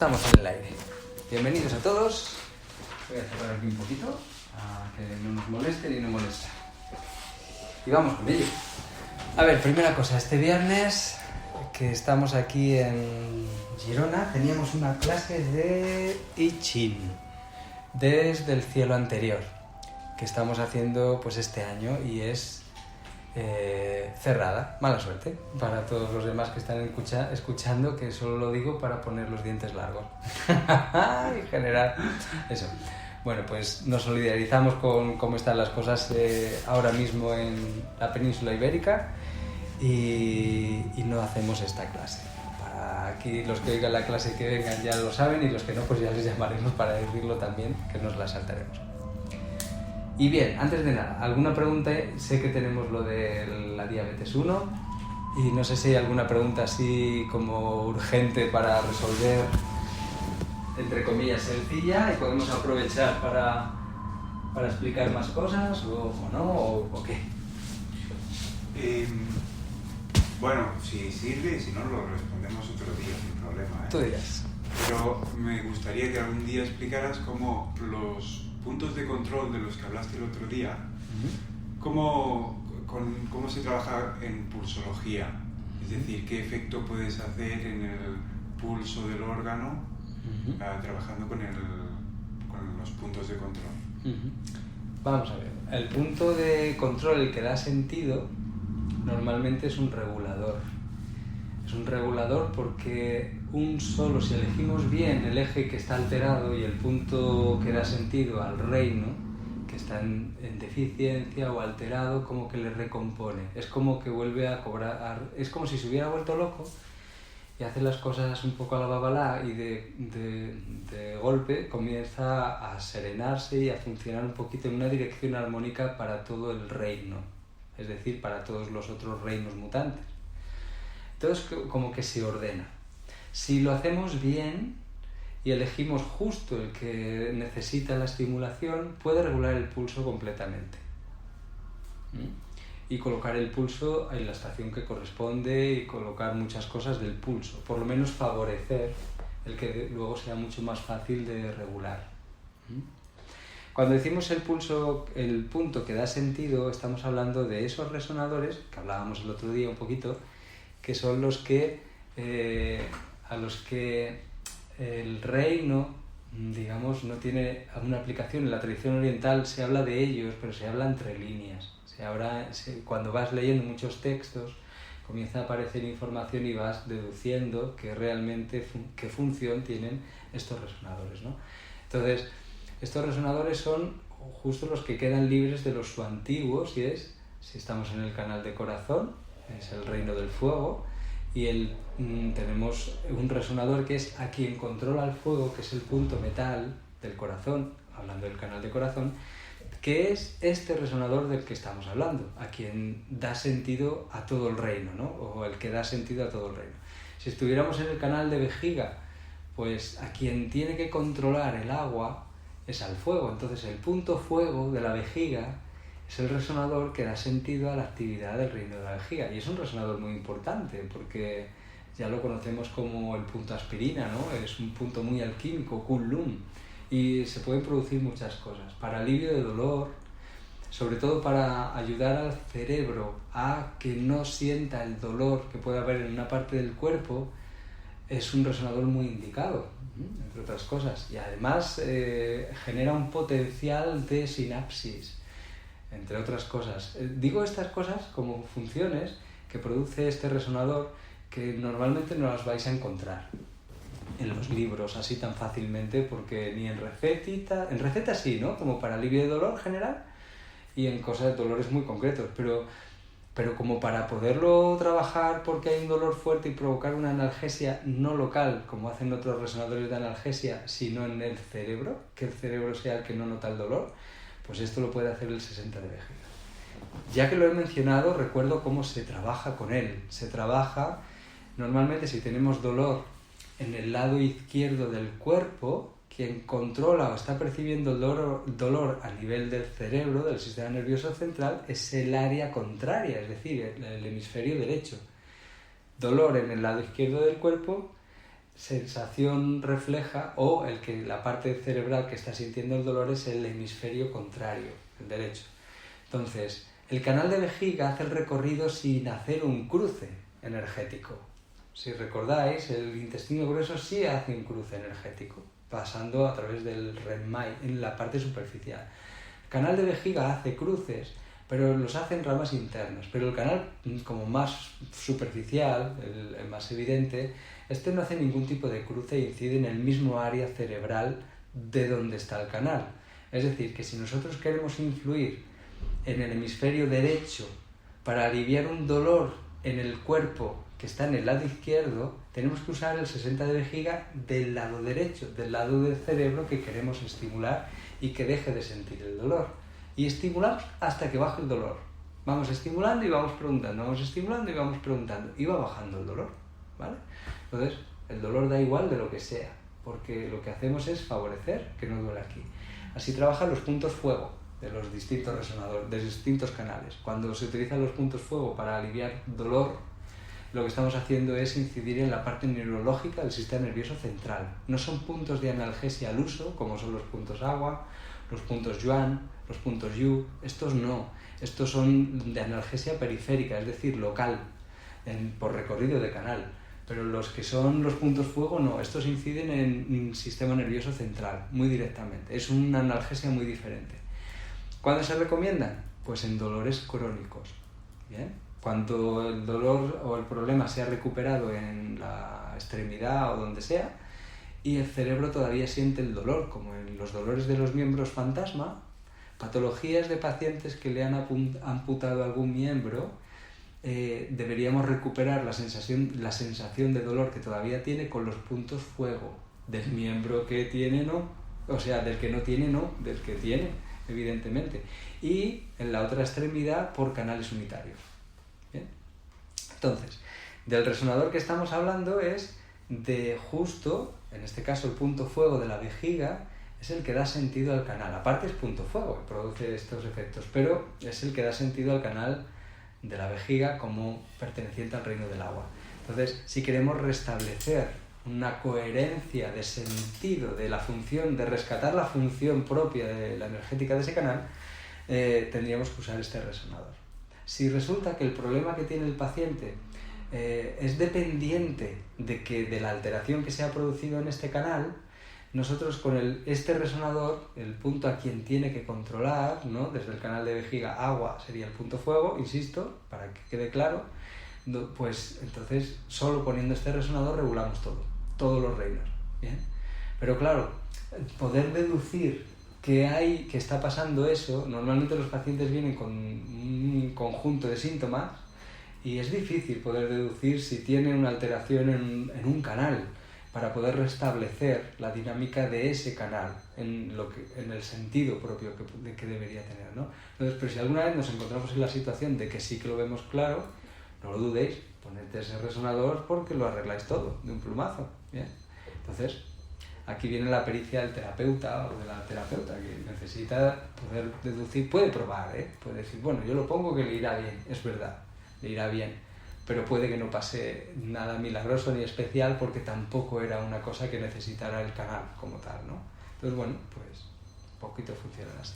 Estamos en el aire. Bienvenidos a todos. Voy a cerrar aquí un poquito a que no nos moleste ni nos molesta. Y vamos con ello. A ver, primera cosa, este viernes que estamos aquí en Girona teníamos una clase de I Ching desde el cielo anterior que estamos haciendo pues este año y es cerrada, mala suerte para todos los demás que están escuchando, que solo lo digo para poner los dientes largos y generar eso. Bueno, pues nos solidarizamos con cómo están las cosas ahora mismo en la península ibérica y no hacemos esta clase. Para aquí los que oigan la clase que vengan ya lo saben y los que no pues ya les llamaremos para decirlo también, que nos la saltaremos. Y bien, antes de nada, ¿alguna pregunta? Sé que tenemos lo de la diabetes 1 y no sé si hay alguna pregunta así como urgente para resolver, entre comillas, sencilla, y podemos aprovechar para explicar más cosas o no, o qué. Bueno, si sirve y si no lo respondemos otro día sin problema, ¿eh? Tú dirás. Pero me gustaría que algún día explicaras cómo los puntos de control de los que hablaste el otro día, cómo se trabaja en pulsología, es decir, qué efecto puedes hacer en el pulso del órgano trabajando con los puntos de control. Vamos a ver, el punto de control, el que da sentido, normalmente es un regulador. Es un regulador porque si elegimos bien el eje que está alterado y el punto que da sentido al reino, que está en deficiencia o alterado, como que le recompone. Es como que vuelve a cobrar, es como si se hubiera vuelto loco y hace las cosas un poco a la babalá y de golpe comienza a serenarse y a funcionar un poquito en una dirección armónica para todo el reino, es decir, para todos los otros reinos mutantes. Entonces como que se ordena. Si lo hacemos bien y elegimos justo el que necesita la estimulación, puede regular el pulso completamente. Y colocar el pulso en la estación que corresponde y colocar muchas cosas del pulso. Por lo menos favorecer el que luego sea mucho más fácil de regular. Cuando decimos el pulso, el punto que da sentido, estamos hablando de esos resonadores, que hablábamos el otro día un poquito, que son los que a los que el reino, digamos, no tiene alguna aplicación. En la tradición oriental se habla de ellos, pero se habla entre líneas. Cuando vas leyendo muchos textos, comienza a aparecer información y vas deduciendo que realmente qué función tienen estos resonadores, ¿no? Entonces, estos resonadores son justo los que quedan libres de los antiguos, si estamos en el canal de corazón, es el reino del fuego, y tenemos un resonador que es a quien controla el fuego, que es el punto metal del corazón, hablando del canal de corazón, que es este resonador del que estamos hablando, a quien da sentido a todo el reino, ¿no? O el que da sentido a todo el reino. Si estuviéramos en el canal de vejiga, pues a quien tiene que controlar el agua es al fuego. Entonces el punto fuego de la vejiga es el resonador que da sentido a la actividad del reino de la vejiga. Y es un resonador muy importante porque ya lo conocemos como el punto aspirina, ¿no? Es un punto muy alquímico, Kunlun. Y se pueden producir muchas cosas. Para alivio de dolor, sobre todo para ayudar al cerebro a que no sienta el dolor que puede haber en una parte del cuerpo, es un resonador muy indicado, entre otras cosas. Y además genera un potencial de sinapsis, entre otras cosas. Digo estas cosas como funciones que produce este resonador que normalmente no las vais a encontrar en los libros así tan fácilmente, porque ni en recetas sí, ¿no? Como para alivio de dolor general y en cosas de dolores muy concretos, pero como para poderlo trabajar porque hay un dolor fuerte y provocar una analgesia no local, como hacen otros resonadores de analgesia, sino en el cerebro, que el cerebro sea el que no nota el dolor, pues esto lo puede hacer el 60 de vejiga. Ya que lo he mencionado, recuerdo cómo se trabaja con él. Se trabaja, normalmente si tenemos dolor en el lado izquierdo del cuerpo, quien controla o está percibiendo el dolor a nivel del cerebro, del sistema nervioso central, es el área contraria, es decir, el hemisferio derecho. Dolor en el lado izquierdo del cuerpo, sensación refleja, o la parte cerebral que está sintiendo el dolor es el hemisferio contrario, el derecho. Entonces, el canal de vejiga hace el recorrido sin hacer un cruce energético. Si recordáis, el intestino grueso sí hace un cruce energético, pasando a través del renmai en la parte superficial. El canal de vejiga hace cruces, pero los hace en ramas internas. Pero el canal como más superficial, el más evidente, no hace ningún tipo de cruce e incide en el mismo área cerebral de donde está el canal. Es decir, que si nosotros queremos influir en el hemisferio derecho para aliviar un dolor en el cuerpo que está en el lado izquierdo, tenemos que usar el 60 de vejiga del lado derecho, del lado del cerebro que queremos estimular y que deje de sentir el dolor. Y estimulamos hasta que baje el dolor. Vamos estimulando y vamos preguntando, vamos estimulando y vamos preguntando. Y va bajando el dolor, ¿vale? Entonces, el dolor da igual de lo que sea, porque lo que hacemos es favorecer que no duele aquí. Así trabajan los puntos fuego de los distintos resonadores, de distintos canales. Cuando se utilizan los puntos fuego para aliviar dolor, lo que estamos haciendo es incidir en la parte neurológica del sistema nervioso central. No son puntos de analgesia al uso, como son los puntos agua, los puntos yuan, los puntos yu. Estos no. Estos son de analgesia periférica, es decir, local, por recorrido de canal. Pero los que son los puntos fuego no. Estos inciden en el sistema nervioso central, muy directamente. Es una analgesia muy diferente. ¿Cuándo se recomiendan? Pues en dolores crónicos. ¿Bien? Cuando el dolor o el problema se ha recuperado en la extremidad o donde sea y el cerebro todavía siente el dolor, como en los dolores de los miembros fantasma, patologías de pacientes que le han amputado algún miembro, deberíamos recuperar la sensación de dolor que todavía tiene con los puntos fuego del miembro que tiene, no, o sea, del que no tiene, no, del que tiene, evidentemente, y en la otra extremidad por canales unitarios. ¿Bien? Entonces, del resonador que estamos hablando es de justo, en este caso el punto fuego de la vejiga, es el que da sentido al canal. Aparte es punto fuego que produce estos efectos, pero es el que da sentido al canal de la vejiga como perteneciente al reino del agua. Entonces, si queremos restablecer una coherencia de sentido de la función, de rescatar la función propia de la energética de ese canal, tendríamos que usar este resonador. Si resulta que el problema que tiene el paciente es dependiente de la alteración que se ha producido en este canal, nosotros con este resonador, el punto a quien tiene que controlar, ¿no? Desde el canal de vejiga, agua sería el punto fuego, insisto, para que quede claro, pues entonces solo poniendo este resonador regulamos todos los reinos. ¿Bien? Pero claro, poder deducir que está pasando eso, normalmente los pacientes vienen con un conjunto de síntomas y es difícil poder deducir si tiene una alteración en un canal para poder restablecer la dinámica de ese canal en el sentido propio que debería tener, ¿no? Entonces, pero si alguna vez nos encontramos en la situación de que sí que lo vemos claro, no lo dudéis, poned ese resonador porque lo arregláis todo de un plumazo. ¿Bien? Entonces, aquí viene la pericia del terapeuta o de la terapeuta que necesita poder deducir, puede probar, puede decir, bueno, yo lo pongo que le irá bien, es verdad, le irá bien, pero puede que no pase nada milagroso ni especial porque tampoco era una cosa que necesitara el canal como tal, ¿no? Entonces, bueno, pues poquito funcionan así.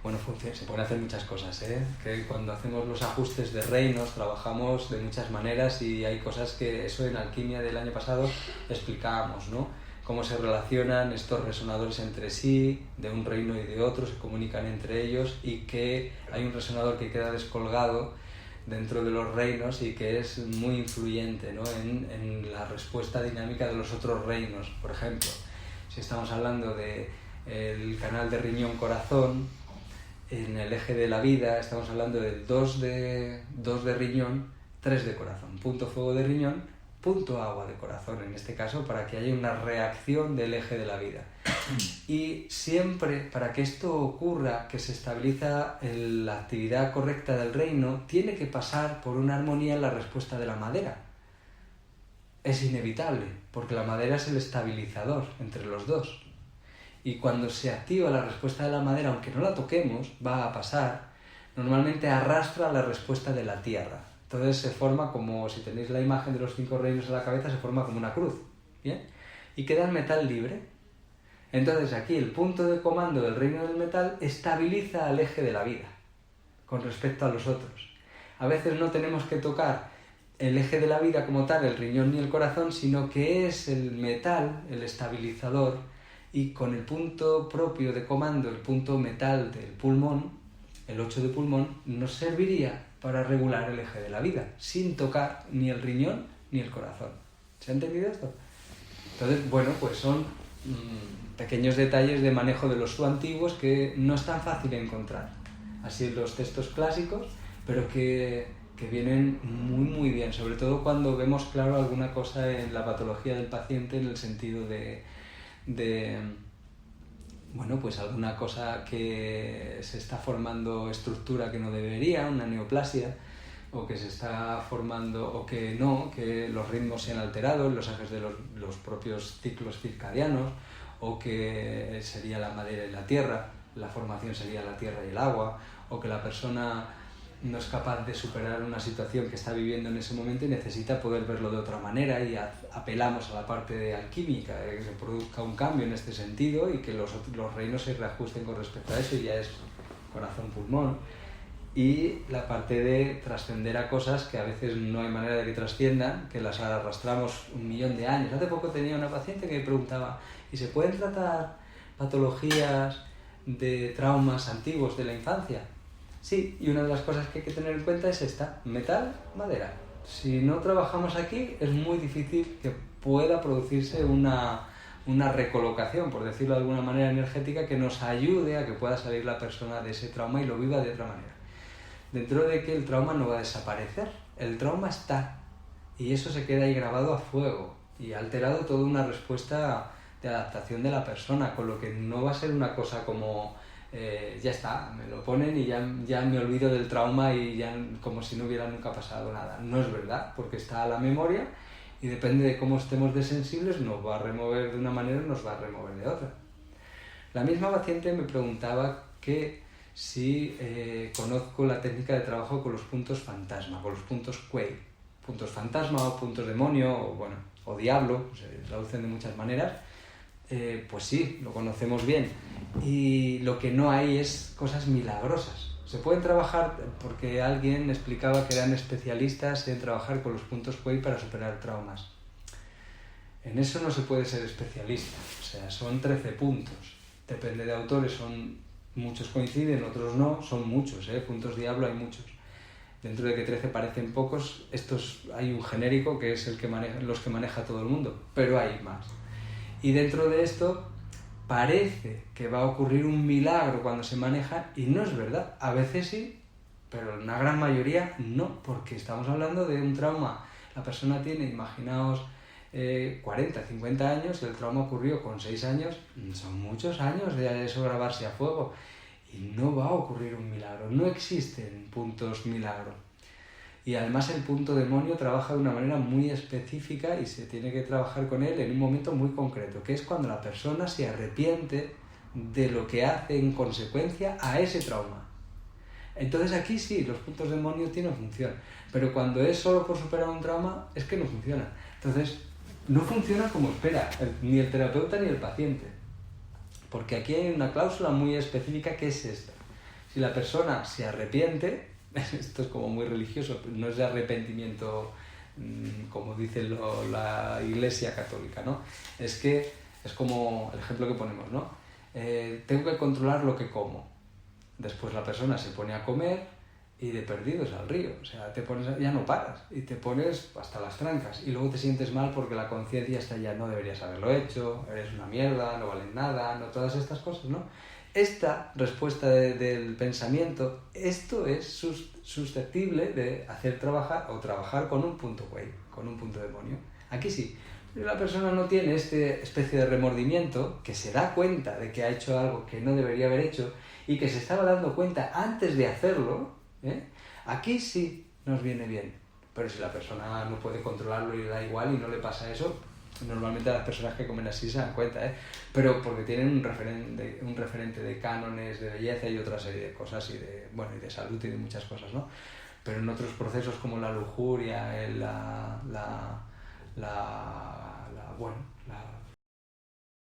Bueno, se pueden hacer muchas cosas, que cuando hacemos los ajustes de reinos trabajamos de muchas maneras y hay cosas que eso en alquimia del año pasado explicábamos, ¿no? Cómo se relacionan estos resonadores entre sí, de un reino y de otro, se comunican entre ellos y que hay un resonador que queda descolgado dentro de los reinos y que es muy influyente, ¿no? en la respuesta dinámica de los otros reinos. Por ejemplo, si estamos hablando del canal de riñón-corazón, en el eje de la vida estamos hablando de 2 de riñón, 3 de corazón, punto fuego de riñón, punto agua de corazón, en este caso, para que haya una reacción del eje de la vida. Y siempre, para que esto ocurra, que se estabiliza la actividad correcta del reino, tiene que pasar por una armonía en la respuesta de la madera. Es inevitable, porque la madera es el estabilizador entre los dos. Y cuando se activa la respuesta de la madera, aunque no la toquemos, va a pasar, normalmente arrastra la respuesta de la tierra. Entonces se forma como, si tenéis la imagen de los 5 reinos en la cabeza, se forma como una cruz, ¿bien? Y queda el metal libre. Entonces aquí el punto de comando del reino del metal estabiliza al eje de la vida con respecto a los otros. A veces no tenemos que tocar el eje de la vida como tal, el riñón ni el corazón, sino que es el metal el estabilizador, y con el punto propio de comando, el punto metal del pulmón, el 8 de pulmón, nos serviría para regular el eje de la vida, sin tocar ni el riñón ni el corazón. ¿Se ha entendido esto? Entonces, bueno, pues son pequeños detalles de manejo de los suantiguos que no es tan fácil encontrar así en los textos clásicos, pero que vienen muy bien, sobre todo cuando vemos claro alguna cosa en la patología del paciente, en el sentido de bueno, pues alguna cosa que se está formando estructura que no debería, una neoplasia, o que se está formando, o que no, que los ritmos se han alterado, los ejes de los propios ciclos circadianos, o que sería la madera y la tierra, la formación sería la tierra y el agua, o que la persona no es capaz de superar una situación que está viviendo en ese momento y necesita poder verlo de otra manera, y apelamos a la parte de alquímica, de que se produzca un cambio en este sentido y que los reinos se reajusten con respecto a eso, y ya es corazón-pulmón. Y la parte de trascender a cosas que a veces no hay manera de que trasciendan, que las arrastramos 1.000.000 de años. Hace poco tenía una paciente que me preguntaba, ¿y se pueden tratar patologías de traumas antiguos de la infancia? Sí, y una de las cosas que hay que tener en cuenta es esta: metal, madera. Si no trabajamos aquí, es muy difícil que pueda producirse una recolocación, por decirlo de alguna manera, energética, que nos ayude a que pueda salir la persona de ese trauma y lo viva de otra manera. Dentro de que el trauma no va a desaparecer, el trauma está, y eso se queda ahí grabado a fuego y ha alterado toda una respuesta de adaptación de la persona, con lo que no va a ser una cosa como ya está, me lo ponen y ya me olvido del trauma y ya como si no hubiera nunca pasado nada. No es verdad, porque está a la memoria y depende de cómo estemos de sensibles, nos va a remover de una manera y nos va a remover de otra. La misma paciente me preguntaba que si conozco la técnica de trabajo con los puntos fantasma, con los puntos Kuei, puntos fantasma o puntos demonio o diablo, se traducen de muchas maneras. Pues sí, lo conocemos bien, y lo que no hay es cosas milagrosas. Se pueden trabajar, porque alguien explicaba que eran especialistas en trabajar con los puntos Kuei para superar traumas. En eso no se puede ser especialista, o sea, son 13 puntos, depende de autores, muchos coinciden, otros no, son muchos, puntos diablo hay muchos. Dentro de que 13 parecen pocos, hay un genérico que es los que maneja todo el mundo, pero hay más. Y dentro de esto parece que va a ocurrir un milagro cuando se maneja, y no es verdad. A veces sí, pero en una gran mayoría no, porque estamos hablando de un trauma. La persona tiene, imaginaos, 40, 50 años, y el trauma ocurrió con 6 años, son muchos años de eso grabarse a fuego, y no va a ocurrir un milagro, no existen puntos milagro. Y además el punto demonio trabaja de una manera muy específica y se tiene que trabajar con él en un momento muy concreto, que es cuando la persona se arrepiente de lo que hace en consecuencia a ese trauma. Entonces aquí sí, los puntos demonio tienen función, pero cuando es solo por superar un trauma, es que no funciona. Entonces, no funciona como espera ni el terapeuta ni el paciente, porque aquí hay una cláusula muy específica, que es esta: si la persona se arrepiente, esto es como muy religioso, no es de arrepentimiento como dice la Iglesia Católica, ¿no? Es que es como el ejemplo que ponemos, ¿no? Tengo que controlar lo que como. Después la persona se pone a comer y de perdidos al río, o sea, ya no paras y te pones hasta las trancas, y luego te sientes mal porque la conciencia está ya: no deberías haberlo hecho, eres una mierda, no vales nada, no, todas estas cosas, ¿no? Esta respuesta del pensamiento, esto es susceptible de hacer trabajar con un punto Kuei, con un punto demonio. Aquí sí, pero la persona no tiene esta especie de remordimiento, que se da cuenta de que ha hecho algo que no debería haber hecho y que se estaba dando cuenta antes de hacerlo, aquí sí nos viene bien. Pero si la persona no puede controlarlo y le da igual y no le pasa eso, normalmente las personas que comen así se dan cuenta, pero porque tienen un referente de cánones de belleza y otra serie de cosas, y de salud y de muchas cosas, ¿no? Pero en otros procesos como la lujuria, bueno,